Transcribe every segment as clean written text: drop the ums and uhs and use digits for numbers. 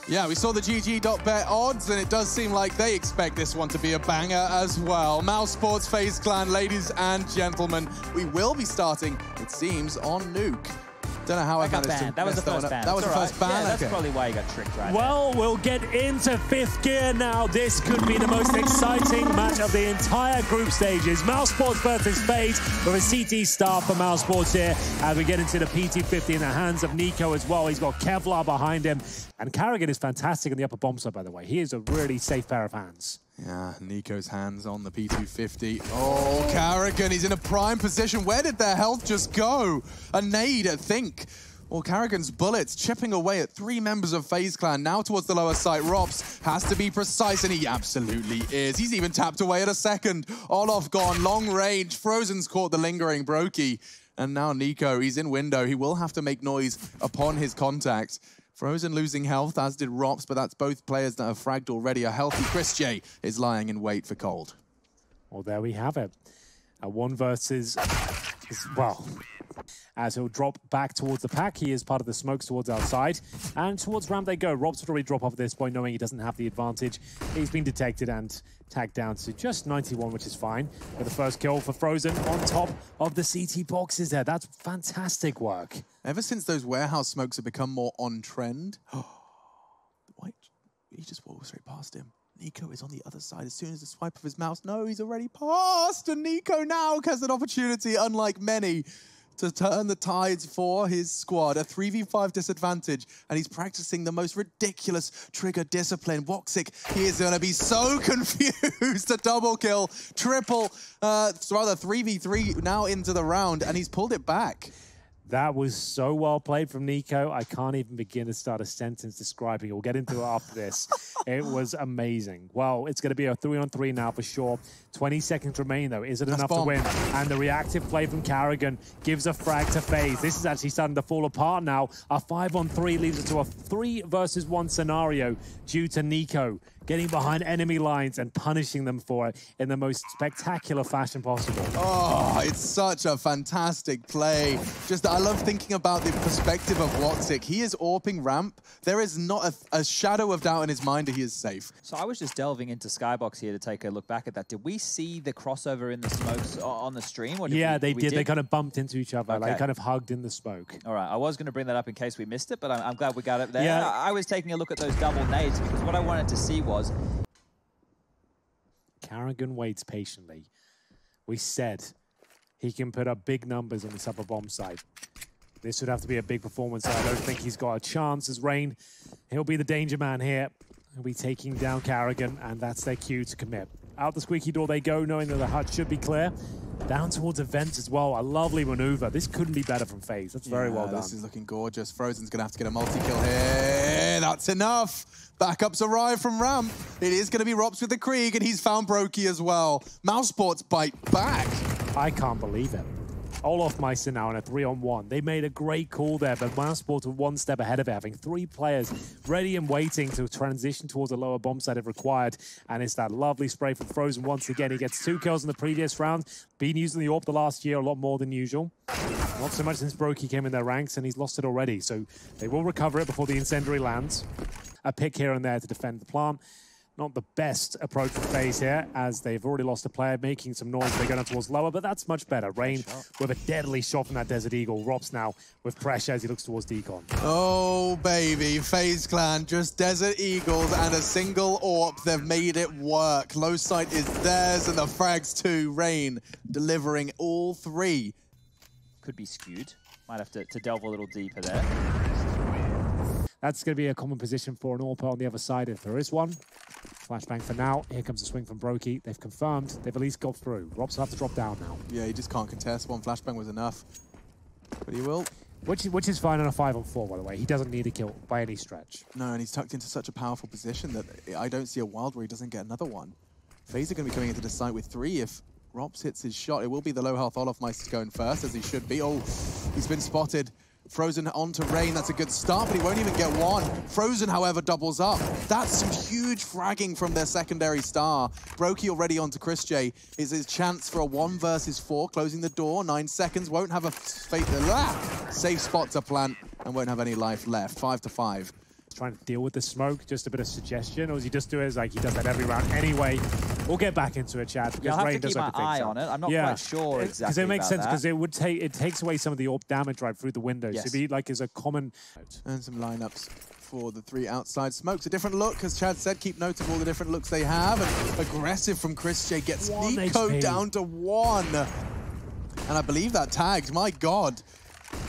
Yeah, we saw the GG.bet odds, and it does seem like they expect this one to be a banger as well. Mousesports Faze Clan, ladies and gentlemen, we will be starting, it seems, on Nuke. Don't know how I managed to... That was the first ban. That was the first ban? Yeah, that's probably why you got tricked right Well, we'll get into fifth gear now. This could be the most exciting match of the entire group stages. Mousesports versus Faze with a CT star for Mousesports here as we get into the PT50 in the hands of Nico as well. He's got Kevlar behind him. And Carrigan is fantastic in the upper bomb side, by the way. He is a really safe pair of hands. Yeah, Nico's hands on the P250. Oh, Carrigan, he's in a prime position. Where did their health just go? A nade, I think. Well, Carrigan's bullets chipping away at 3 members of Faze Clan. Now towards the lower site. Rops has to be precise, and he absolutely is. He's even tapped away at a second. Olof gone, long range. Frozen's caught the lingering Brokey. And now Nico, he's in window. He will have to make noise upon his contact. Frozen losing health, as did Rops, but that's both players that have fragged already. A healthy Chris J is lying in wait for Cold. Well, there we have it. A 1 versus... well... as he'll drop back towards the pack. He is part of the smokes towards outside. And towards ramp they go. Rob's would already drop off at this point, knowing he doesn't have the advantage. He's been detected and tagged down to just 91, which is fine. With the first kill for Frozen on top of the CT boxes there. That's fantastic work. Ever since those warehouse smokes have become more on trend, wait, he just walked straight past him. Nico is on the other side as soon as the swipe of his mouse. No, he's already passed. And Nico now has an opportunity, unlike many, to turn the tides for his squad. A 3v5 disadvantage, and he's practicing the most ridiculous trigger discipline. Woxic, he is going to be so confused. A double kill, triple, rather 3v3 now into the round, and he's pulled it back. That was so well played from Nico. I can't even begin to start a sentence describing it. We'll get into it after this. It was amazing. Well, it's going to be a 3-on-3 now for sure. 20 seconds remain, though. Is it enough to win? And the reactive play from Carrigan gives a frag to Faze. This is actually starting to fall apart now. A 5-on-3 leads it to a 3 versus 1 scenario due to Nico getting behind enemy lines and punishing them for it in the most spectacular fashion possible. Oh, it's such a fantastic play. Just, I love thinking about the perspective of Woxic. He is AWPing ramp. There is not a shadow of doubt in his mind that he is safe. So I was just delving into Skybox here to take a look back at that. Did we see the crossover in the smokes on the stream? Or yeah, they did. They kind of bumped into each other. Okay. Like kind of hugged in the smoke. All right, I was going to bring that up in case we missed it, but I'm glad we got it there. Yeah. I was taking a look at those double nades because what I wanted to see was... Carrigan waits patiently. We said he can put up big numbers on this upper bomb side. This would have to be a big performance. I don't think he's got a chance as Rain. He'll be the danger man here. He'll be taking down Carrigan, and that's their cue to commit. Out the squeaky door they go, knowing that the hut should be clear. Down towards events as well. A lovely maneuver. This couldn't be better from Faze. That's very well done. This is looking gorgeous. Frozen's going to have to get a multi-kill here. That's enough. Backups arrive from ramp. It is going to be Rops with the Krieg, and he's found Brokey as well. Mousesports bite back. I can't believe it. Olof Meister now in a 3-on-1. They made a great call there, but Mousesports were 1 step ahead of it, having 3 players ready and waiting to transition towards a lower bomb site if required. And it's that lovely spray from Frozen once again. He gets 2 kills in the previous round. Been using the AWP the last year a lot more than usual. Not so much since Brokey came in their ranks, and he's lost it already. So they will recover it before the incendiary lands. A pick here and there to defend the plant. Not the best approach for Faze here, as they've already lost a player, making some noise. They go down towards lower, but that's much better. Rain with a deadly shot from that Desert Eagle. Rops now with pressure as he looks towards Decon. Oh, baby. Faze Clan, just Desert Eagles and a single AWP. They've made it work. Low sight is theirs, and the frags too. Rain delivering all 3. Could be skewed. Might have to delve a little deeper there. That's going to be a common position for an AWP on the other side if there is one. Flashbang for now. Here comes a swing from Brokey. They've confirmed. They've at least got through. Robs will have to drop down now. Yeah, he just can't contest. 1 flashbang was enough. But he will. Which is fine on a 5-on-4, by the way. He doesn't need a kill by any stretch. No, and he's tucked into such a powerful position that I don't see a world where he doesn't get another one. Faze are going to be coming into the site with 3 if Robs hits his shot. It will be the low health Olof Meister going first, as he should be. Oh, he's been spotted. Frozen onto Rain, that's a good start, but he won't even get 1. Frozen, however, doubles up. That's some huge fragging from their secondary star. Brokey already onto Chris J. Is his chance for a 1 versus 4, closing the door, 9 seconds, won't have a safe spot to plant, and won't have any life left. 5 to 5. trying to deal with the smoke? Just a bit of suggestion, or does he just do it as like he does that every round anyway? We'll get back into it, Chad. You'll have to keep my eye on it. I'm not quite sure exactly. Because it makes sense, because it takes away some of the AWP damage right through the windows. Yes. It'd be like as a common. And some lineups for the 3 outside smokes. A different look, as Chad said. Keep note of all the different looks they have. And aggressive from Chris J gets Nico down to 1. And I believe that tagged. My God.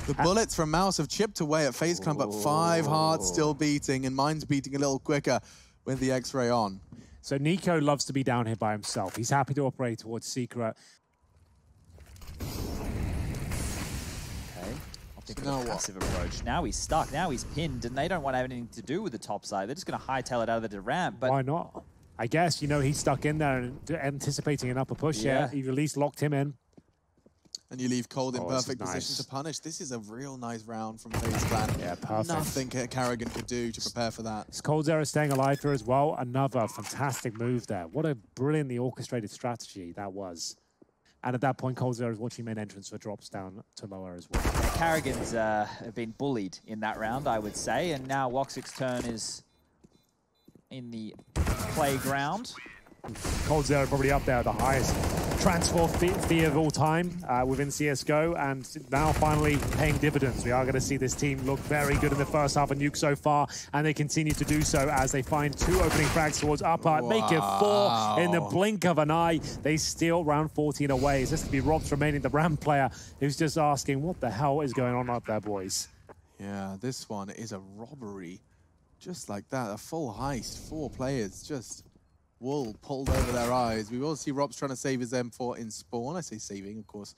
The bullets from Mouse have chipped away at Faze Clan, but 5 hearts still beating, and mine's beating a little quicker with the X-ray on. So Nico loves to be down here by himself. He's happy to operate towards Secret. Now passive approach. Now he's stuck. Now he's pinned, and they don't want to have anything to do with the top side. They're just going to hightail it out of the ramp. But why not? I guess, you know, he's stuck in there and anticipating an upper push. Yeah, you've at least locked him in. And you leave Cold in perfect position to punish. This is a real nice round from Faze Clan. Yeah, perfect. Nothing Carrigan could do to prepare for that. Is Coldzera staying alive here as well? Another fantastic move there. What a brilliantly orchestrated strategy that was. And at that point, Coldzera is watching main entrance, so drops down to lower as well. Carrigan's have been bullied in that round, I would say. And now Woxic's turn is in the playground. Coldzera probably up there, the highest transfer fee of all time within CSGO, and now finally paying dividends. We are going to see this team look very good in the first half of Nuke so far, and they continue to do so as they find 2 opening frags towards upper, make it 4 in the blink of an eye. They steal round 14 away. Is this to be Rob's remaining the Ram player who's just asking, what the hell is going on up there, boys? Yeah, this one is a robbery. Just like that, a full heist, 4 players, just wool pulled over their eyes. We will see Rob's trying to save his M4 in spawn. I say saving, of course.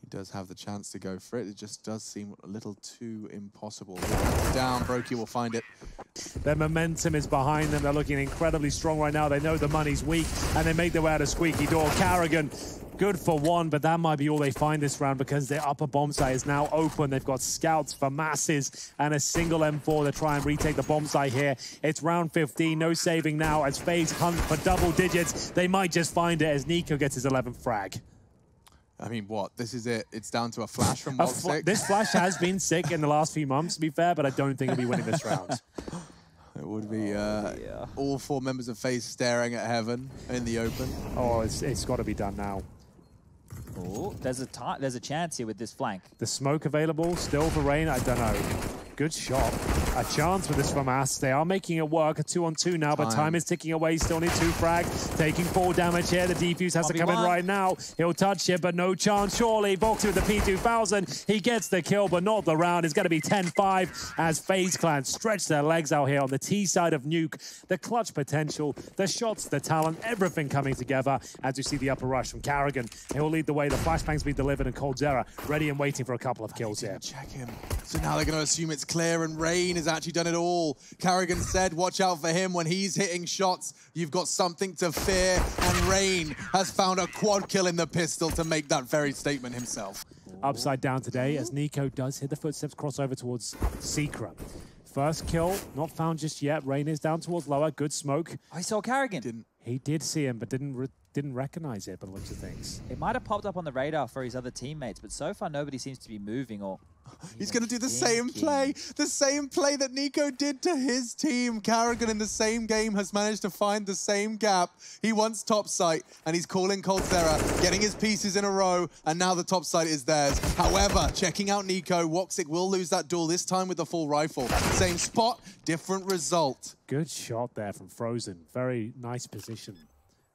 He does have the chance to go for it. It just does seem a little too impossible. Down, Brokey will find it. Their momentum is behind them. They're looking incredibly strong right now. They know the money's weak, and they make their way out of squeaky door. Carrigan, good for 1, but that might be all they find this round because their upper bomb site is now open. They've got scouts for masses and a single M4 to try and retake the bomb site here. It's round 15, no saving now as Faze hunt for double digits. They might just find it as Nico gets his 11th frag. I mean, what? This is it. It's down to a flash from Woxic. This flash has been sick in the last few months, to be fair, but I don't think he'll be winning this round. It would be all 4 members of Faze staring at heaven in the open. Oh, it's got to be done now. Oh, there's a chance here with this flank. The smoke available still for Rain. I don't know. Good shot. A chance with this from As. They are making it work. A 2-on-2 now, but time is ticking away. Still need 2 frags. Taking 4 damage here. The defuse has to come in right now. He'll touch it, but no chance. Surely, Voxy with the P2000. He gets the kill, but not the round. It's going to be 10-5 as Faze Clan stretch their legs out here on the T side of Nuke. The clutch potential, the shots, the talent, everything coming together as you see the upper rush from Carrigan. He'll lead the way. The flashbangs be delivered, and Coldzera ready and waiting for a couple of kills here. Check him. So now they're going to assume it's clear, and Rain has actually done it all. Carrigan said, watch out for him when he's hitting shots. You've got something to fear, and Rain has found a quad kill in the pistol to make that very statement himself. Upside down today as Nico does hit the footsteps crossover towards Secret. First kill, not found just yet. Rain is down towards lower. Good smoke. I saw Carrigan. He did see him, but didn't recognize it by the looks of things. It might have popped up on the radar for his other teammates, but so far nobody seems to be moving or... He's going to do the same play that Nico did to his team. Carrigan in the same game has managed to find the same gap. He wants top site, and he's calling Coldzera, getting his pieces in a row, and now the top site is theirs. However, checking out Nico, Woxic will lose that duel, this time with the full rifle. Same spot, different result. Good shot there from Frozen. Very nice position.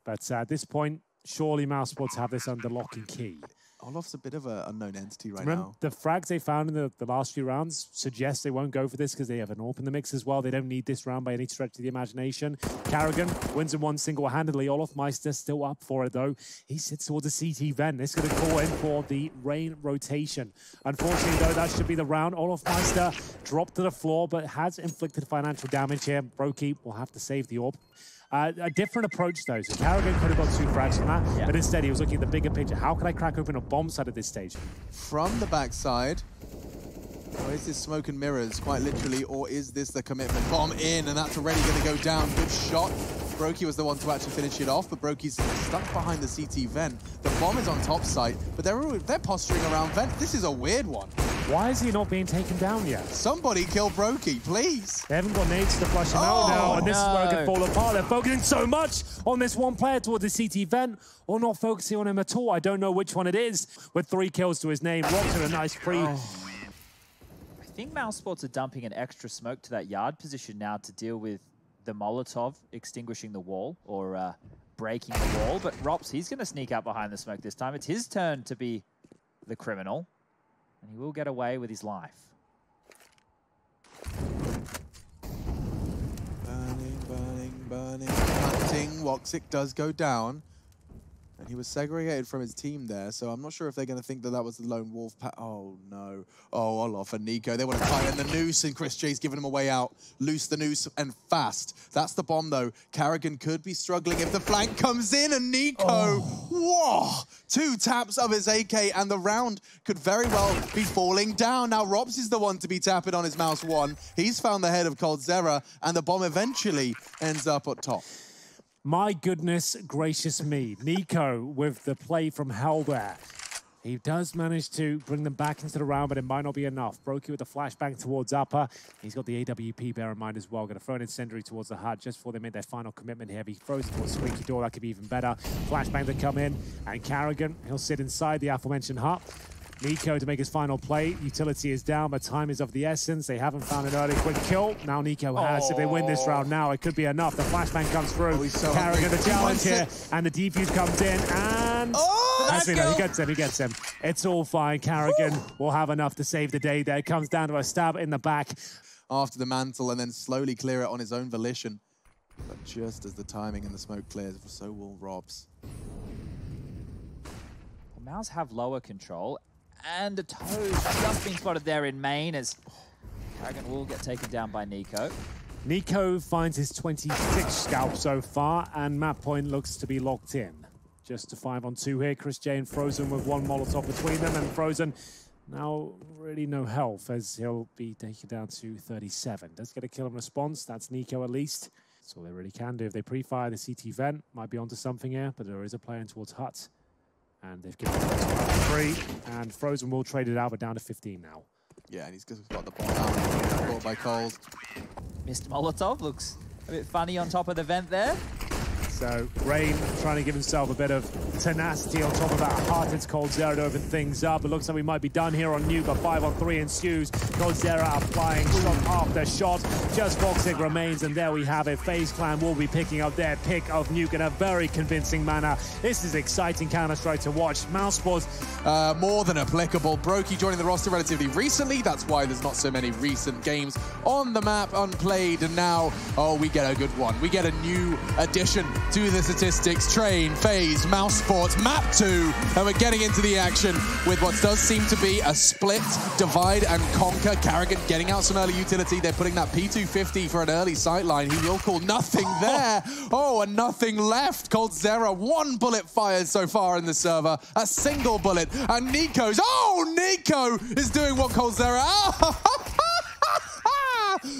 But at this point, surely Mousesports have this under lock and key. Olof's a bit of an unknown entity now. The frags they found in the last few rounds suggest they won't go for this because they have an AWP in the mix as well. They don't need this round by any stretch of the imagination. Carrigan wins in 1 single-handedly. Olof Meister still up for it, though. He sits towards the CT vent. This is going to call in for the Rain rotation. Unfortunately, though, that should be the round. Olof Meister dropped to the floor, but has inflicted financial damage here. Brokey will have to save the AWP. A different approach, though. So Carrigan could have got 2 frags from that, but instead he was looking at the bigger picture. How can I crack open a bomb site at this stage? From the backside, or is this smoke and mirrors, quite literally, or is this the commitment? Bomb in, and that's already going to go down. Good shot. Brokey was the one to actually finish it off, but Brokey's stuck behind the CT vent. The bomb is on top site, but they're posturing around vent. This is a weird one. Why is he not being taken down yet? Somebody kill Brokey, please. They haven't got nades to flush him out now, and this is where it can fall apart. They're focusing so much on this one player towards the CT vent, or not focusing on him at all. I don't know which one it is. With 3 kills to his name, Rocks in a nice pre. I think Mousesports are dumping an extra smoke to that yard position now to deal with the Molotov extinguishing the wall, or breaking the wall. But Rops, he's going to sneak out behind the smoke this time. It's his turn to be the criminal, and he will get away with his life. Burning, burning, burning. Hunting. Woxic does go down. And he was segregated from his team there, so I'm not sure if they're going to think that that was the lone wolf. Oh, no. Oh, Olaf and Nico. They want to tie in the noose, and Chris J's giving him a way out. Loose the noose, and fast. That's the bomb, though. Carrigan could be struggling if the flank comes in, and Nico, whoa! 2 taps of his AK, and the round could very well be falling down. Now, Robs is the one to be tapping on his Mouse 1. He's found the head of coldzera, and the bomb eventually ends up at top. My goodness gracious me. Nico with the play from hell there. He does manage to bring them back into the round, but it might not be enough. Brokey with the flashbang towards upper. He's got the AWP, bear in mind as well. Going to throw an incendiary towards the hut just before they made their final commitment here. He throws towards Squeaky Door. That could be even better. Flashbang to come in. And Carrigan, he'll sit inside the aforementioned hut. Nico to make his final play. Utility is down, but time is of the essence. They haven't found an early quick kill. Now Nico has. If they win this round now, it could be enough. The flashbang comes through. Carrigan the challenge here, and the defuse comes in, and he gets him. It's all fine. Carrigan will have enough to save the day there. It comes down to a stab in the back. After the mantle, and then slowly clear it on his own volition. But just as the timing and the smoke clears, so will Robs. The Mouse have lower control. And a Toes just being spotted there in main as Carrigan will get taken down by Nico. Nico finds his 26th scalp so far, and map point looks to be locked in. Just to 5-on-2 here. Chris J and Frozen with 1 Molotov between them, and Frozen now really no health as he'll be taken down to 37. Does get a kill in response. That's Nico at least. That's all they really can do. If they pre-fire the CT vent, might be onto something here, but there is a player in towards Hut. And they've given it to 3, and Frozen will trade it out, but down to 15 now. Yeah, and he's got the ball out. Ball by Coles. Mr. Molotov looks a bit funny on top of the vent there. So Rain trying to give himself a bit of tenacity on top of that hut. It's coldzera to open things up. It looks like we might be done here on Nuke, but 5-on-3 ensues. coldzera applying shot after shot. Just Voxic remains, and there we have it. Faze Clan will be picking up their pick of Nuke in a very convincing manner. This is exciting Counter-Strike to watch. Mousesports more than applicable. Brokey joining the roster relatively recently. That's why there's not so many recent games on the map unplayed. And now, we get a good one. We get a new addition to the statistics. Train, Faze, Mousesports, map 2, and we're getting into the action with what does seem to be a split, divide and conquer. Carrigan getting out some early utility. They're putting that P250 for an early sightline. He will call nothing there. And nothing left. coldzera, 1 bullet fired so far in the server. A single bullet. And Nico's, Nico is doing what coldzera.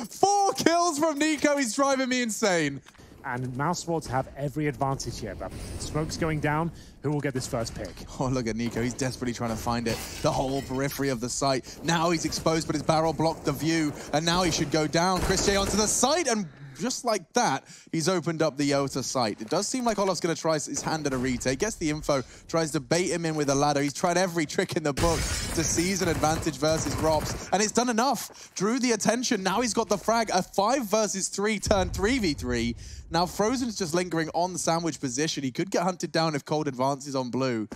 4 kills from Nico. He's driving me insane. And Mousesports have every advantage here, but smoke's going down. Who will get this first pick? Look at Nico. He's desperately trying to find it. The whole periphery of the site. Now he's exposed, but his barrel blocked the view, and now he should go down. Chris J onto the site, and just like that, he's opened up the Yota site. It does seem like Olaf's going to try his hand at a retake. Gets the info, tries to bait him in with a ladder. He's tried every trick in the book to seize an advantage versus Robs, and it's done enough. Drew the attention. Now he's got the frag. A 5 versus 3 turn 3v3. Now Frozen's just lingering on the sandwich position. He could get hunted down if Cold advances on blue.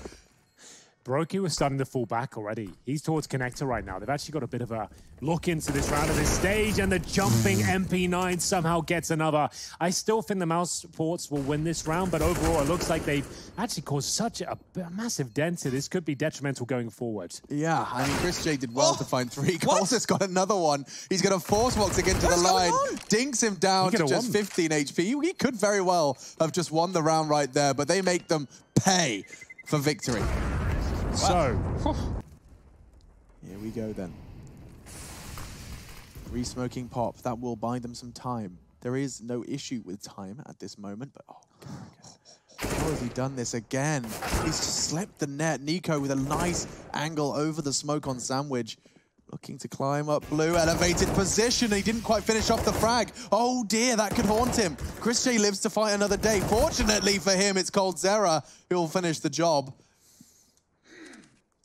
Brokey was starting to fall back already. He's towards Connector right now. They've actually got a bit of a look into this round of this stage, and the jumping MP9 somehow gets another. I still think the Mousesports will win this round, but overall it looks like they've actually caused such a massive dent here. This could be detrimental going forward. Yeah, I mean, Chris J did well to find 3. Coles has got another one. He's going to force Voxic into the line, dinks him down to just 15 HP. He could very well have just won the round right there, but they make them pay for victory. So, here we go then. Re-smoking pop, that will buy them some time. There is no issue with time at this moment, but how has he done this again? He's just slipped the net. Nico with a nice angle over the smoke on sandwich. Looking to climb up blue, elevated position. He didn't quite finish off the frag. Oh dear, that could haunt him. Chris J lives to fight another day. Fortunately for him, it's coldzera who will finish the job.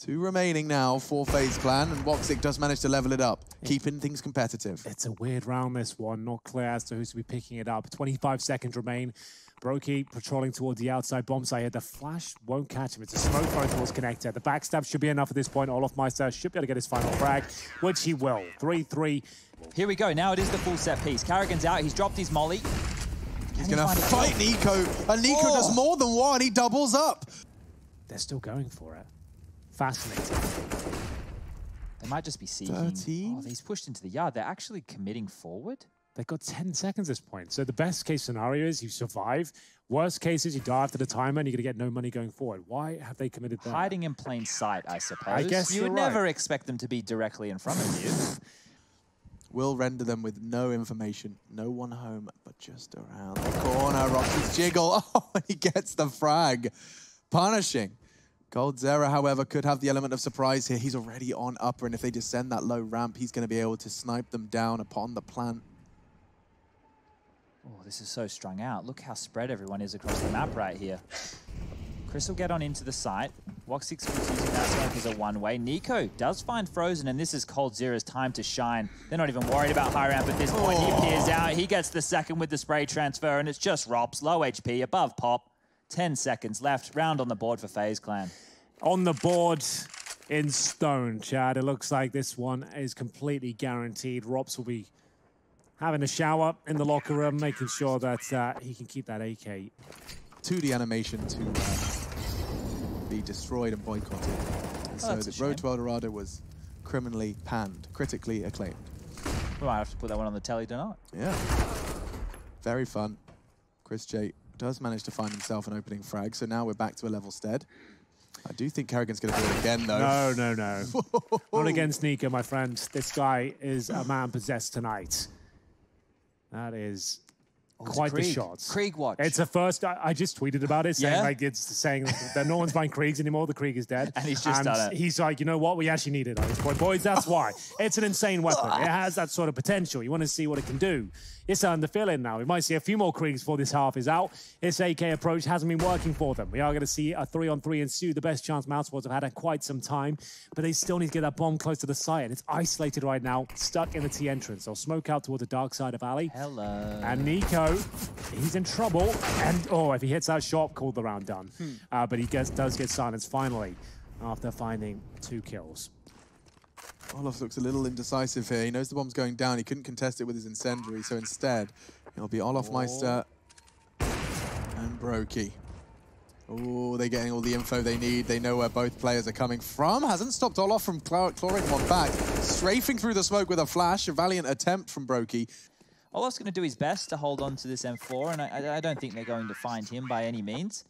2 remaining now for Faze Clan, and Woxic does manage to level it up, keeping things competitive. It's a weird round, this one. Not clear as to who's to be picking it up. 25 seconds remain. Brokey patrolling towards the outside bomb site. The flash won't catch him. It's a smoke going towards connector. The backstab should be enough at this point. Olofmeister should be able to get his final frag, which he will. 3-3. Here we go. Now it is the full set piece. Karrigan's out. He's dropped his molly. He's going to fight Nico, and Nico does more than one. He doubles up. They're still going for it. Fascinating. They might just be seeking. 13? Oh, he's pushed into the yard. They're actually committing forward. They've got 10 seconds at this point. So the best case scenario is you survive. Worst case is you die after the timer and you're going to get no money going forward. Why have they committed that? Hiding in plain sight, I suppose. I guess you would you're never right. expect them to be directly in front of you. Will render them with no information. No one home, but just around the corner. Roxy's jiggle. Oh, and he gets the frag. Punishing. coldzera, however, could have the element of surprise here. He's already on upper, and if they descend that low ramp, he's going to be able to snipe them down upon the plant. Oh, this is so strung out. Look how spread everyone is across the map right here. Chris will get on into the site. Woxic was using that smoke as a one-way. Nico does find Frozen, and this is coldzera's time to shine. They're not even worried about high ramp at this point. He peers out. He gets the second with the spray transfer, and it's just Rops. Low HP, above pop. 10 seconds left. Round on the board for Faze Clan. On the board in stone, Chad. It looks like this one is completely guaranteed. Rops will be having a shower in the locker room, making sure that he can keep that AK. 2D animation to be destroyed and boycotted. And so the Road to El Dorado was criminally panned, critically acclaimed. We might have to put that one on the telly tonight. Yeah. Very fun. Chris J does manage to find himself an opening frag, so now we're back to a level stead. I do think Karrigan's going to do it again, though. No, no, no. Not against Nico, my friend. This guy is a man possessed tonight. That is quite the shot. Krieg watch. It's a first. I just tweeted about it, saying saying that no one's buying Kriegs anymore. The Krieg is dead, and he's just done it. He's like, you know what? We actually need it at this point, boys. That's why. It's an insane weapon. It has that sort of potential. You want to see what it can do. It's starting to fill in now. We might see a few more Kriegs before this half is out. This AK approach hasn't been working for them. We are going to see a 3-on-3 ensue. The best chance Mousesports have had in quite some time, but they still need to get that bomb close to the site, and it's isolated right now, stuck in the T entrance. They'll smoke out toward the dark side of alley. Hello. And Nico, he's in trouble. And, oh, if he hits that shot, called the round done. But he does get silenced finally after finding 2 kills. Olof looks a little indecisive here. He knows the bomb's going down. He couldn't contest it with his incendiary, so instead, it'll be Olofmeister and Brokey. Oh, they're getting all the info they need. They know where both players are coming from. Hasn't stopped Olof from clawing one back. Strafing through the smoke with a flash. A valiant attempt from Brokey. Olof's going to do his best to hold on to this M4, and I don't think they're going to find him by any means.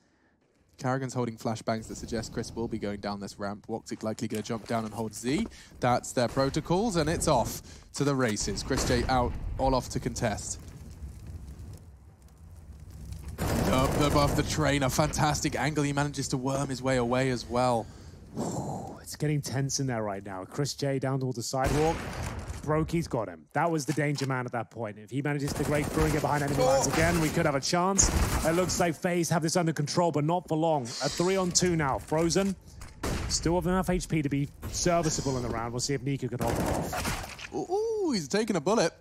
Karrigan's holding flashbangs that suggest Chris will be going down this ramp. Woxic likely going to jump down and hold Z. That's their protocols, and it's off to the races. Chris J out, Olof to contest. Up above the train, a fantastic angle. He manages to worm his way away as well. It's getting tense in there right now. Chris J down towards the sidewalk. Brokey's got him. That was the danger man at that point. If he manages to break through and get behind enemy lines again, we could have a chance. It looks like Faze have this under control, but not for long. A 3-on-2 now. Frozen. Still have enough HP to be serviceable in the round. We'll see if Nico can hold him off. Ooh, he's taking a bullet.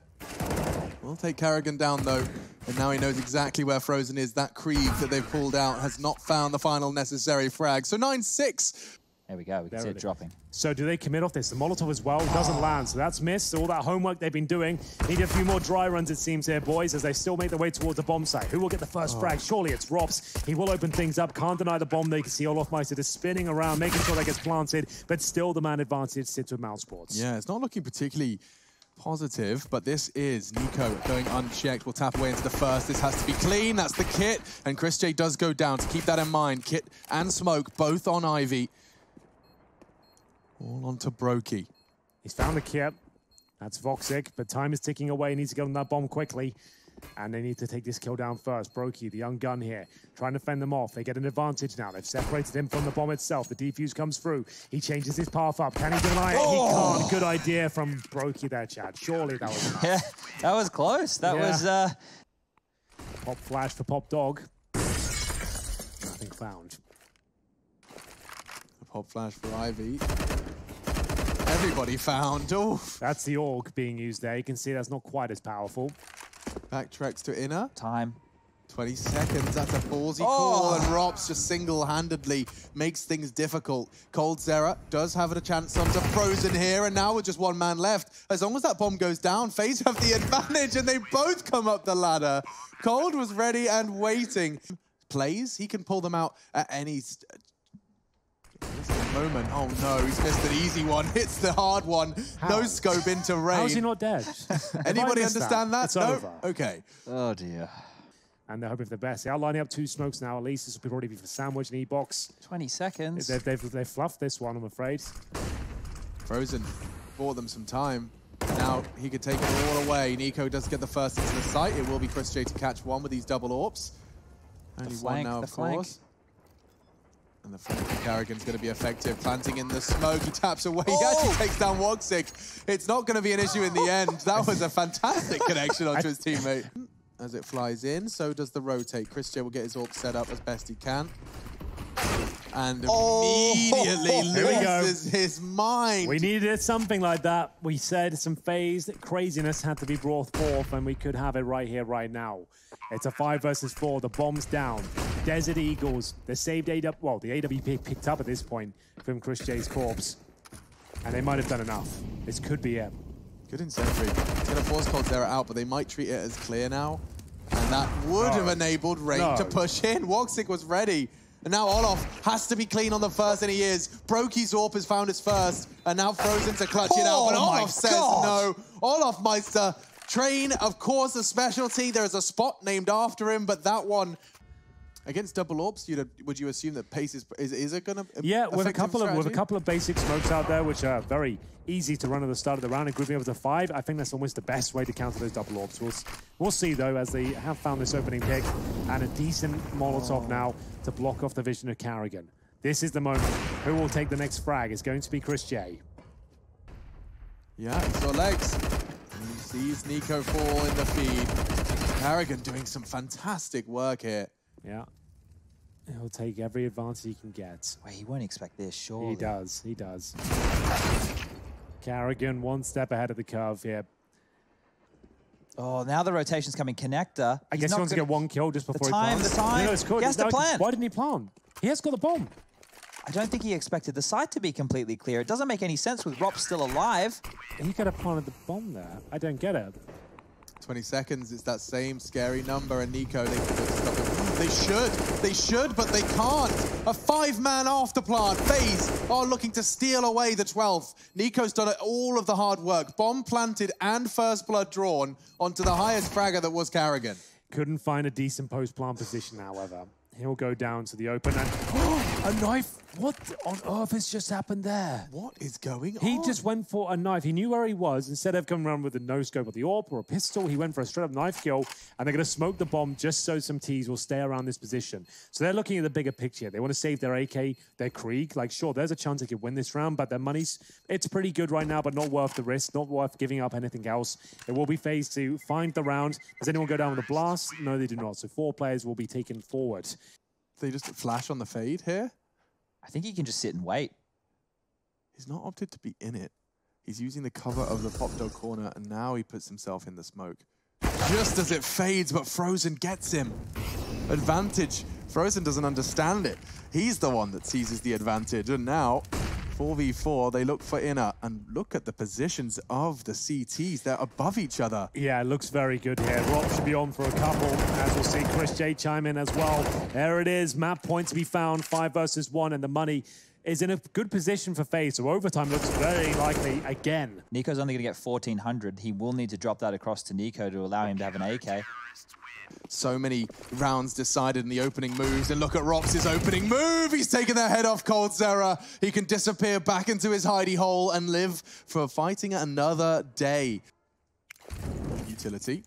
We'll take Karrigan down, though. And now he knows exactly where Frozen is. That Krieg that they've pulled out has not found the final necessary frag. So 9-6. There we go. We can see it dropping. So do they commit off this? The Molotov as well doesn't land, so that's missed. All that homework they've been doing. Need a few more dry runs, it seems here, boys, as they still make their way towards the bomb site. Who will get the first frag? Surely it's Rops. He will open things up. Can't deny the bomb. They can see Olofmeister just spinning around, making sure that gets planted, but still the man advantage sits with Mousesports. Yeah, it's not looking particularly positive, but this is Nico going unchecked. We'll tap away into the first. This has to be clean. That's the kit, and Chris J does go down. To keep that in mind, kit and smoke both on Ivy. All onto Brokey. He's found the kit. That's Woxic, but time is ticking away. He needs to get on that bomb quickly. And they need to take this kill down first. Brokey, the young gun here, trying to fend them off. They get an advantage now. They've separated him from the bomb itself. The defuse comes through. He changes his path up. Can he deny it? He can't. Good idea from Brokey there, Chad. Surely that was enough. Yeah, that was close. That was... Pop flash for Pop Dog. Nothing found. The pop flash for Ivy. Everybody found. Oh, That's the AUG being used there. You can see that's not quite as powerful. backtracks to inner. Time. 20 seconds, that's a ballsy call, and Rops just single-handedly makes things difficult. coldzera does have a chance onto Frozen here, and now with just one man left, as long as that bomb goes down, Faze have the advantage, and they both come up the ladder. Cold was ready and waiting. Plays, he can pull them out at any moment. Oh no, he's missed an easy one. Hits the hard one. How? No scope into Rain. How is he not dead? Anybody understand that? It's no? over. Okay. Oh, dear. And they're hoping for the best. They are lining up 2 smokes now. At least this will probably be for Sandwich and E-Box. 20 seconds. They've fluffed this one, I'm afraid. Frozen bought them some time. Now he could take it all away. Nico does get the first into the site. It will be Chris J to catch one with these double AWPs. Only one now, of course. And the flank from Carrigan's going to be effective. Planting in the smoke. He taps away. He actually takes down Wogsik. It's not going to be an issue in the end. That was a fantastic connection onto his teammate. As it flies in, so does the rotate. Chris J will get his AWP set up as best he can. And immediately loses his mind. We needed something like that. We said some Faze craziness had to be brought forth, and we could have it right here, right now. It's a 5 versus 4. The bomb's down. Desert Eagles. The saved AW. Well, the AWP picked up at this point from Chris J's corpse, and they might have done enough. This could be it. Good in sentry. It's going to force coldzera out, but they might treat it as clear now. And that would have enabled Rain to push in. Wogsik was ready. And now Olof has to be clean on the first, and he is. Brokey's AWP has found his first, and now Frozen to clutch it out. But Olof says no. Olof Meister, train, of course, a specialty. There is a spot named after him, but that one... Against double AWPs, would you assume that pace is it going to? Yeah, with a couple of basic smokes out there, which are very easy to run at the start of the round, and grouping over to 5, I think that's almost the best way to counter those double AWPs. We'll see though, as they have found this opening pick and a decent Molotov now to block off the vision of Carrigan. This is the moment. Who will take the next frag? It's going to be Chris J. Yeah, he saw legs. He sees Nico fall in the feed. Carrigan doing some fantastic work here. Yeah. He'll take every advantage he can get. Wait, he won't expect this, surely. He does, he does. Carrigan 1 step ahead of the curve here. Oh, now the rotation's coming. Connector. I guess he wants to get 1 kill just before he plants. The time. No, it's cool. He has to plant. Why didn't he plant? He has got the bomb. I don't think he expected the site to be completely clear. It doesn't make any sense with Rops still alive. He could have planted the bomb there. I don't get it. 20 seconds, it's that same scary number, and Nico, they can just stop it. They should, but they can't. A 5-man after plant. Faze are looking to steal away the 12th. Nico's done all of the hard work. Bomb planted and first blood drawn onto the highest fragger that was Carrigan. Couldn't find a decent post-plant position, however. He'll go down to the open and... a knife! What on earth has just happened there? What is going on? He just went for a knife. He knew where he was. Instead of coming around with a no-scope of the AWP or a pistol, he went for a straight-up knife kill, and they're going to smoke the bomb just so some T's will stay around this position. So they're looking at the bigger picture. They want to save their AK, their Krieg. Like, sure, there's a chance they could win this round, but their money's... It's pretty good right now, but not worth the risk, not worth giving up anything else. It will be Faze to find the round. Does anyone go down with a blast? No, they do not. So 4 players will be taken forward. They just flash on the fade here? I think he can just sit and wait. He's not opted to be in it. He's using the cover of the pop dog corner, and now he puts himself in the smoke. Just as it fades, but Frozen gets him. Advantage. Frozen doesn't understand it. He's the one that seizes the advantage, and now 4v4, they look for inner, and look at the positions of the CTs. They're above each other. Yeah, it looks very good here. Rob should be on for a couple, as we'll see Chris J chime in as well. There it is, map point to be found, 5 versus 1, and the money is in a good position for Faze, so overtime looks very likely again. Nico's only going to get 1,400. He will need to drop that across to Nico to allow him to have an AK. So many rounds decided in the opening moves, and look at Rops' opening move. He's taken their head off coldzera. He can disappear back into his hidey hole and live for fighting another day. Utility.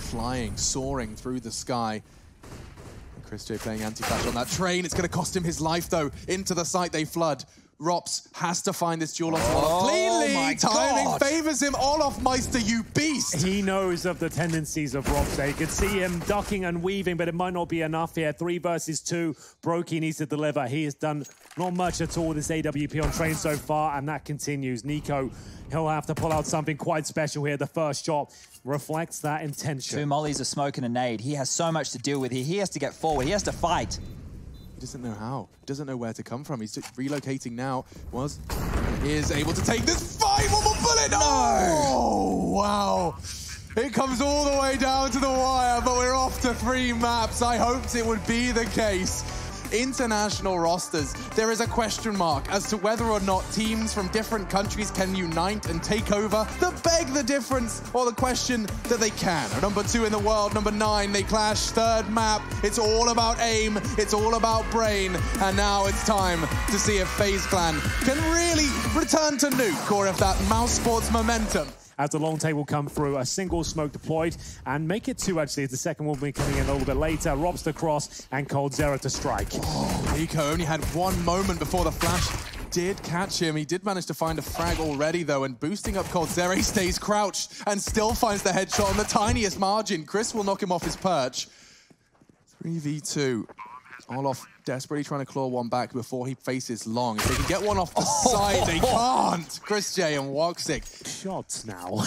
flying, soaring through the sky. Chris J playing anti-flash on that train. It's going to cost him his life, though. Into the site they flood. Rops has to find this duel on cleanly. Timing favors him. Olofmeister, you beast! He knows of the tendencies of Rops. You could see him ducking and weaving, but it might not be enough here. 3 versus 2. Brokey needs to deliver. He has done not much at all this AWP on train so far, and that continues. Nico, he'll have to pull out something quite special here. The first shot reflects that intention. 2 mollies, a smoke, and a nade. He has so much to deal with here. He has to get forward. He has to fight. He doesn't know how. He doesn't know where to come from. He's relocating now. Is able to take this fight. One more bullet. No! Oh, wow. It comes all the way down to the wire, but we're off to 3 maps. I hoped it would be the case. International rosters, there is a question mark as to whether or not teams from different countries can unite and take over. That beg the difference, or the question that they can. Number 2 in the world, number 9, they clash, 3rd map. It's all about aim, it's all about brain, and now it's time to see if FaZe Clan can really return to nuke, or if that Mousesports momentum. As the long table come through, a single smoke deployed, and make it 2 actually, as the second one will be coming in a little bit later. Robs to cross, and coldzera to strike. Oh, Nico only had 1 moment before the flash did catch him. He did manage to find a frag already, though, and boosting up coldzera, he stays crouched and still finds the headshot on the tiniest margin. Chris will knock him off his perch. 3v2. Olof desperately trying to claw one back before he faces long. If they can get one off the side, they can't. Chris J and Woxic. Shots now.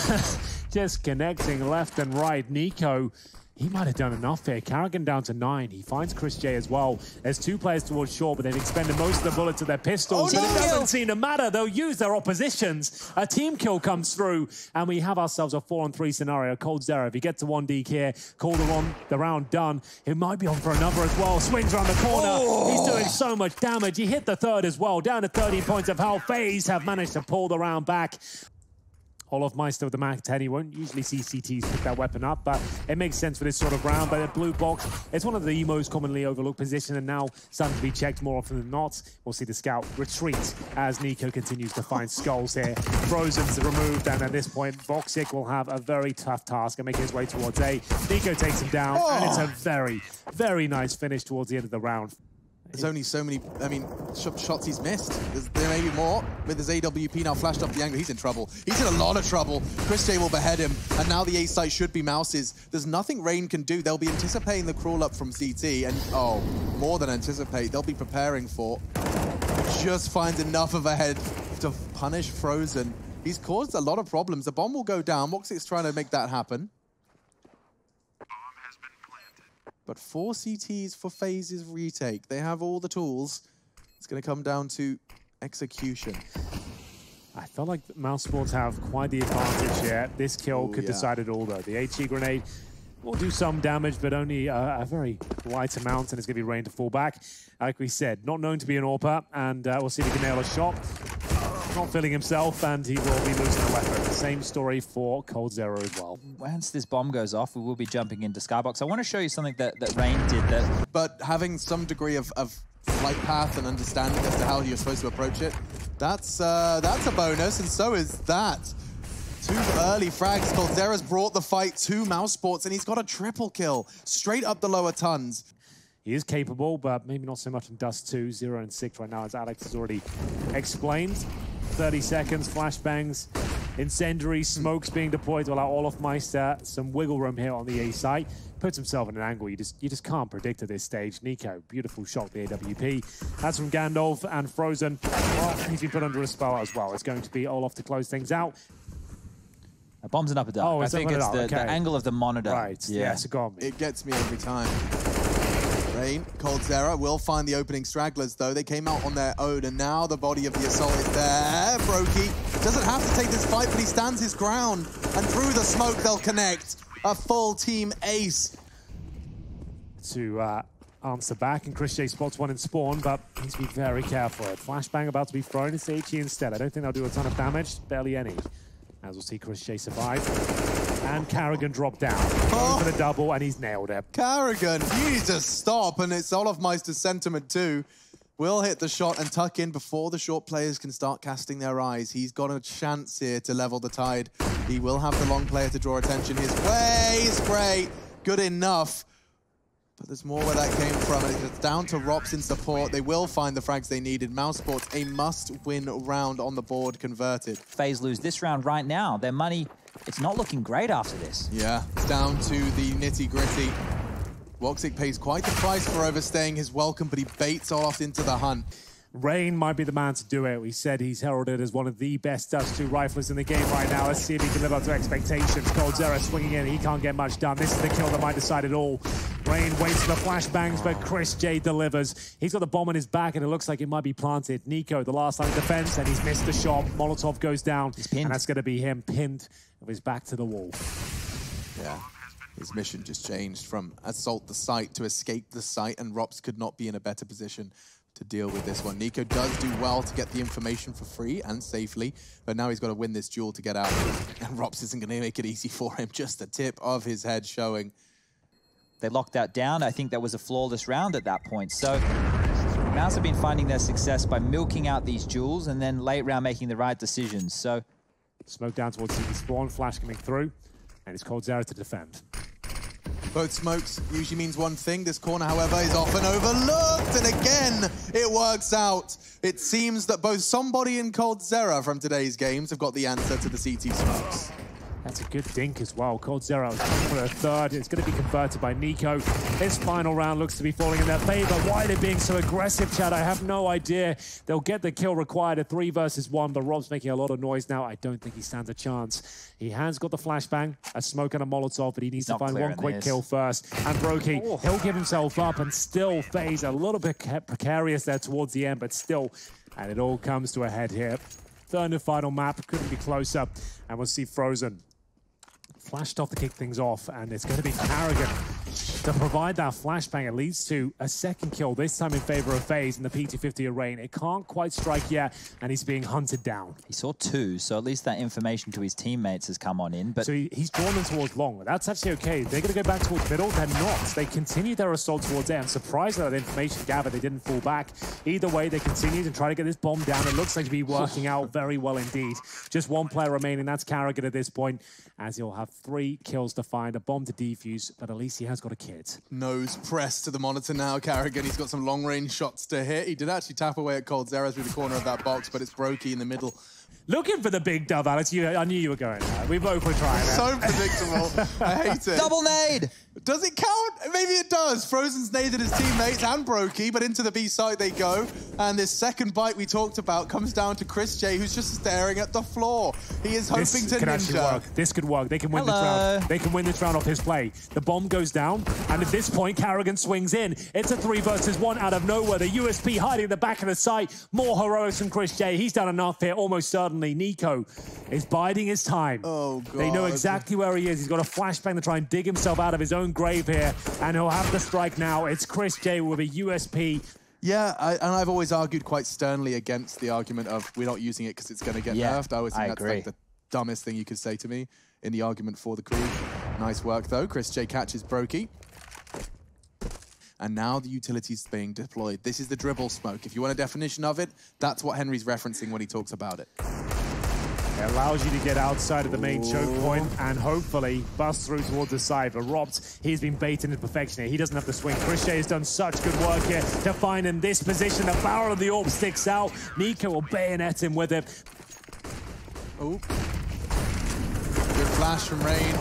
Just connecting left and right. Nico, he might have done enough here. Carrigan down to 9. He finds Chris J as well. There's 2 players towards short, but they've expended most of the bullets of their pistols. But it doesn't seem to matter. They'll use their oppositions. A team kill comes through, and we have ourselves a 4-on-3 scenario. coldzera, if he gets to 1 deke here, call the round done. He might be on for another as well. Swings around the corner. He's doing so much damage. He hit the 3rd as well. Down to 13 points of health. FaZe have managed to pull the round back. Olofmeister with the Mac 10. He won't usually see CTs pick that weapon up, but it makes sense for this sort of round. But the blue box, it's one of the most commonly overlooked positions, and now starting to be checked more often than not. We'll see the scout retreat as Nico continues to find skulls here. Frozen's removed, and at this point, Woxic will have a very tough task and make his way towards A. Nico takes him down, and it's a very, very nice finish towards the end of the round. There's only so many, shots he's missed. There may be more. With his AWP now flashed up the angle, he's in trouble. He's in a lot of trouble. Chris J will behead him, and now the A site should be Mouse's. There's nothing Rain can do. They'll be anticipating the crawl up from CT, and more than anticipate, they'll be preparing for. Just finds enough of a head to punish Frozen. He's caused a lot of problems. The bomb will go down. Woxic's trying to make that happen. But 4 CTs for FaZe's retake. They have all the tools. It's going to come down to execution. I felt like Mousesports have quite the advantage here. This kill could decide it all, though. The HE grenade will do some damage, but only a very light amount, and it's going to be Rain to fall back. Like we said, not known to be an AWPer, and we'll see if he can nail a shot. Not feeling himself, and he will be losing a weapon. Same story for coldzera as well. Once this bomb goes off, we will be jumping into Skybox. I want to show you something that Rain did. But having some degree of flight path and understanding as to how you're supposed to approach it, that's a bonus, and so is that. 2 early frags. coldzera's brought the fight to Mousesports, and he's got a triple kill straight up the lower tons. He is capable, but maybe not so much in Dust 2. 0 and 6 right now, as Alex has already explained. 30 seconds, flashbangs, incendiary, smokes being deployed to allow Olofmeister some wiggle room here on the A site. Puts himself in an angle you just can't predict at this stage. Nico, beautiful shot, the AWP. That's from Gandalf, and Frozen, well, he's been put under a spell as well. It's going to be Olof to close things out. A bomb's an upper dark. I think it's the angle of the monitor. Right, yes, it got me. It gets me every time. Rain, coldzera will find the opening stragglers, though. They came out on their own, and now the body of the assault is there. Brokey doesn't have to take this fight, but he stands his ground, and through the smoke they'll connect. A full team ace. To answer back, and Chris J spots one in spawn, but needs to be very careful. Flashbang about to be thrown. It's HE instead. I don't think they'll do a ton of damage, barely any. As we'll see Chris J survive. And Carrigan dropped down. Going for the double, and he's nailed it. Carrigan, you need to stop, and it's Olofmeister's sentiment too. will hit the shot and tuck in before the short players can start casting their eyes. He's got a chance here to level the tide. He will have the long player to draw attention his way. Spray, good enough. But there's more where that came from, and it's down to Rops in support. They will find the frags they needed. Mousesports, a must-win round on the board converted. Faze lose this round right now. Their money, it's not looking great after this. Yeah, it's down to the nitty-gritty. Woxic pays quite the price for overstaying his welcome, but he baits off into the hunt. Rain might be the man to do it. We said he's heralded as one of the best Dust 2 riflers in the game right now. Let's see if he can live up to expectations. coldzera swinging in. He can't get much done. This is the kill that might decide it all. Rain waits for the flashbangs, but Chris J delivers. He's got the bomb on his back, and it looks like it might be planted. Nico, the last line of defense, and he's missed the shot. Molotov goes down, and that's going to be him pinned with his back to the wall. Yeah. His mission just changed from assault the site to escape the site, and Rops could not be in a better position to deal with this one. Nico does do well to get the information for free and safely, but now he's got to win this duel to get out, and Rops isn't going to make it easy for him. Just the tip of his head showing. They locked that down. I think that was a flawless round at that point. So Mouse have been finding their success by milking out these duels and then late round making the right decisions. So smoke down towards CT spawn, flash coming through, and it's coldzera to defend. Both smokes usually means one thing. This corner, however, is often overlooked, and again, it works out. It seems that both Somebody and coldzera from today's games have got the answer to the CT smokes. That's a good dink as well. coldzera is coming for a third. It's going to be converted by Nico. His final round looks to be falling in their favor. Why are they being so aggressive, Chad? I have no idea. They'll get the kill required at 3 versus 1, but Rob's making a lot of noise now. I don't think he stands a chance. He has got the flashbang, a smoke and a Molotov, but he needs to find one quick kill first. And Brokey, he'll give himself up, and still Faze a little bit precarious there towards the end, but still, and it all comes to a head here. Third and final map, couldn't be closer, and we'll see Frozen flashed off to kick things off, and it's going to be Carrigan to provide that flashbang. It leads to a second kill, this time in favor of Faze in the P250 of Rain. It can't quite strike yet, and he's being hunted down. He saw 2, so at least that information to his teammates has come on in. But so he's drawn them towards long. That's actually okay. They're going to go back towards middle. They're not. They continue their assault towards A. I'm surprised that information gathered. They didn't fall back. Either way, they continue to try to get this bomb down. It looks like to be working out very well indeed. Just one player remaining. That's Carrigan at this point, as he'll have 3 kills to find, a bomb to defuse, but at least he has got a kid. Nose pressed to the monitor now, Carrigan. He's got some long-range shots to hit. He did actually tap away at coldzera through the corner of that box, but it's Brokey in the middle. Looking for the big dub, Alex. I knew you were going there. We both were trying. So predictable. I hate it. Double nade! Does it count? Maybe it does. Frozen's naded his teammates and Brokey, but into the B side they go. And this second bite we talked about comes down to Chris J, who's just staring at the floor. He is hoping to could actually ninja. work. This could work. They can win this round. They can win this round off his play. The bomb goes down, and at this point, Carrigan swings in. It's a 3 versus 1 out of nowhere. The USP hiding in the back of the site. More heroics than Chris J. He's done enough here, almost certainly. Nico is biding his time. Oh, God. They know exactly where he is. He's got a flashbang to try and dig himself out of his own grave here, and he'll have the strike now. It's Chris J with a USP. Yeah, and I've always argued quite sternly against the argument of we're not using it because it's going to get nerfed. I always think that's like the dumbest thing you could say to me in the argument for the crew. Nice work, though. Chris J catches Brokey. And now the utility's being deployed. This is the dribble smoke. If you want a definition of it, that's what Henry's referencing when he talks about it. It allows you to get outside of the main choke point and hopefully bust through towards the side. But Robs, he's been baited into perfection here. He doesn't have the swing. Chris J has done such good work here to find in this position. The barrel of the orb sticks out. Nico will bayonet him with it. Oh. Good flash from Rain.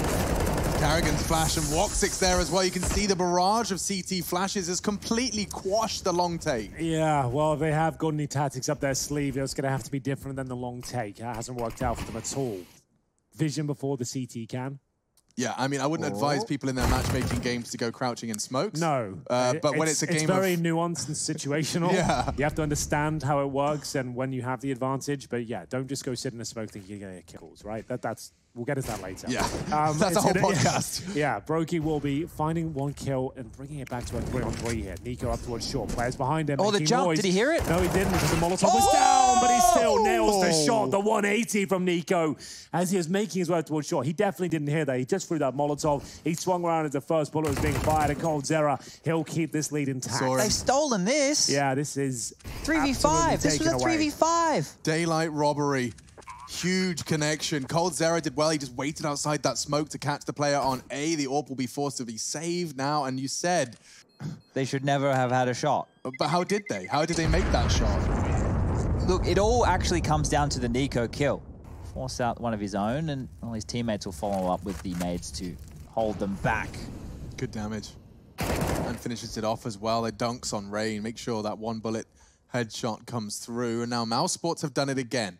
Carrigan's flash and Woxic's there as well. You can see the barrage of CT flashes has completely quashed the long take. Yeah, well, they have got any tactics up their sleeve. It's going to have to be different than the long take. It hasn't worked out for them at all. Vision before the CT can. Yeah, I mean, I wouldn't advise people in their matchmaking games to go crouching in smokes. No. But when it's a game it's very nuanced and situational. Yeah. You have to understand how it works and when you have the advantage. But yeah, don't just go sit in a smoke thinking you're going to get kills, right? That's We'll get into that later. Yeah, that's a whole podcast. Yeah, Brokey will be finding one kill and bringing it back to a 3-on-3 here. Nico up towards short. Players behind him. Oh, the jump. Noise. Did he hear it? No, he didn't because the Molotov was down, but he still nails the shot. The 180 from Nico as he was making his way towards short. He definitely didn't hear that. He just threw that Molotov. He swung around as the first bullet was being fired, and coldzera, he'll keep this lead intact. They've stolen this. Yeah, this is 3v5. This was a 3v5. Daylight robbery. Huge connection. coldzera did well. He just waited outside that smoke to catch the player on A. The AWP will be forced to be saved now. And you said... They should never have had a shot. But how did they? How did they make that shot? Look, it all actually comes down to the Nico kill. Force out one of his own, and all his teammates will follow up with the nades to hold them back. Good damage. And finishes it off as well. It dunks on Rain. Make sure that one bullet headshot comes through. And now Mousesports have done it again.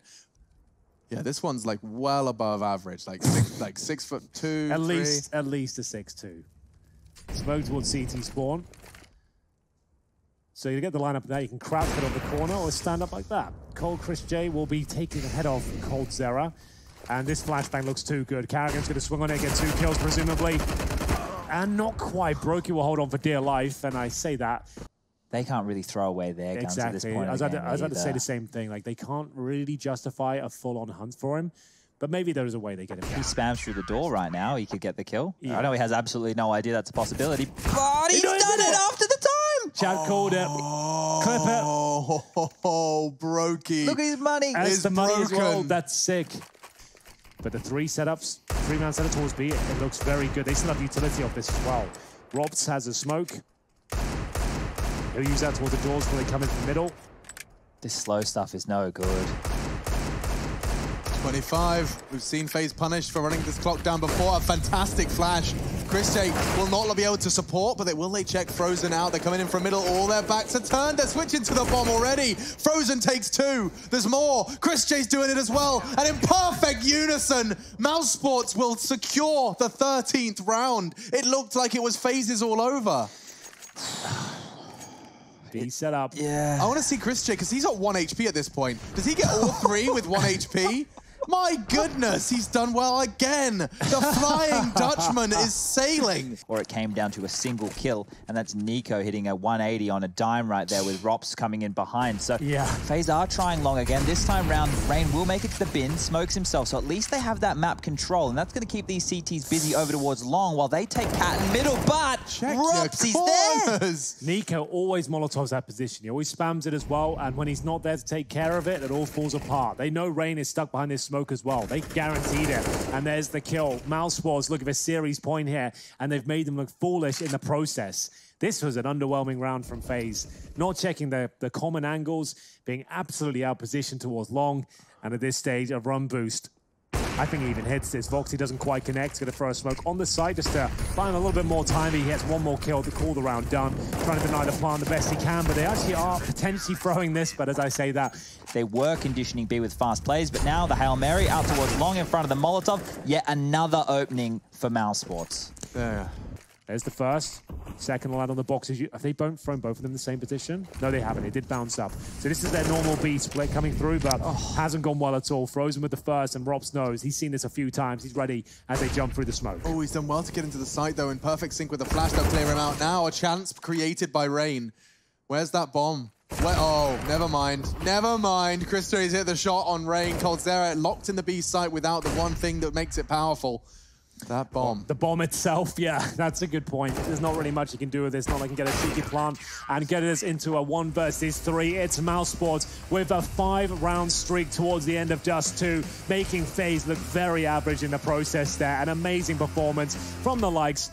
Yeah, this one's like well above average, like 6'2". At least a 6'2". Smoke towards CT spawn. So you get the lineup there. You can crouch it on the corner or stand up like that. Chris J will be taking the head off coldzera, and this flashbang looks too good. Carrigan's going to swing on it, get 2 kills presumably, and not quite. Brokey will hold on for dear life, and I say that. They can't really throw away their guns at this point. I was about to say the same thing. Like, they can't really justify a full-on hunt for him, but maybe there is a way they get him down. He spams through the door right now. He could get the kill. Yeah. I know he has absolutely no idea that's a possibility, but he's done it after the time. Chat called it. Clip it. Oh, Brokey. Look at his money. And it's the money as well. broken. That's sick. But the 3-man setup towards B, it looks very good. They still have utility of this as well. Robs has a smoke. He'll use that towards the doors when they come in from the middle. This slow stuff is no good. 25. We've seen Faze punished for running this clock down before. A fantastic flash. Chris J will not be able to support, but will they check Frozen out? They're coming in from middle. All their backs are turned. They're switching to the bomb already. Frozen takes 2. There's more. Chris J's doing it as well. And in perfect unison, Mousesports will secure the 13th round. It looked like it was Faze's all over. B set up. Yeah. I want to see Chris J, because he's at 1 HP at this point. Does he get all 3 with 1 HP? My goodness, he's done well again. The Flying Dutchman is sailing. Or it came down to a single kill, and that's Nico hitting a 180 on a dime right there with Rops coming in behind. So yeah, Faze are trying long again. This time round, Rain will make it to the bin, smokes himself, so at least they have that map control, and that's going to keep these CTs busy over towards long while they take cat in middle, but Rops, he's there. Nico always Molotovs that position. He always spams it as well, and when he's not there to take care of it, it all falls apart. They know Rain is stuck behind this smoke as well. They guaranteed it, and there's the kill. Mousesports look at a series point here, and they've made them look foolish in the process. This was an underwhelming round from Faze. Not checking the common angles, being absolutely out positioned towards long, and at this stage, a run boost. I think he even hits this. Voxy doesn't quite connect. Going to throw a smoke on the side just to find a little bit more time. He gets one more kill to call the round done. Trying to deny the plant the best he can, but they actually are potentially throwing this. But as I say that, they were conditioning B with fast plays, but now the Hail Mary out towards long in front of the Molotov. Yet another opening for Mousesports. Yeah. There's the first. Second land on the boxes. Have they thrown both of them in the same position? No, they haven't. It did bounce up. So this is their normal B split coming through, but hasn't gone well at all. Frozen with the first, and Robs knows. He's seen this a few times. He's ready as they jump through the smoke. Oh, he's done well to get into the site, though, in perfect sync with the flash. They'll clear him out now. A chance created by Rain. Where's that bomb? Oh, never mind. Never mind. Chris J's hit the shot on Rain. coldzera locked in the B site without the one thing that makes it powerful. That bomb. The bomb itself, yeah, that's a good point. There's not really much you can do with this. Not like you can get a cheeky plant and get us into a 1 versus 3. It's Mousesports with a 5-round streak towards the end of just 2, making Faze look very average in the process there. An amazing performance from the likes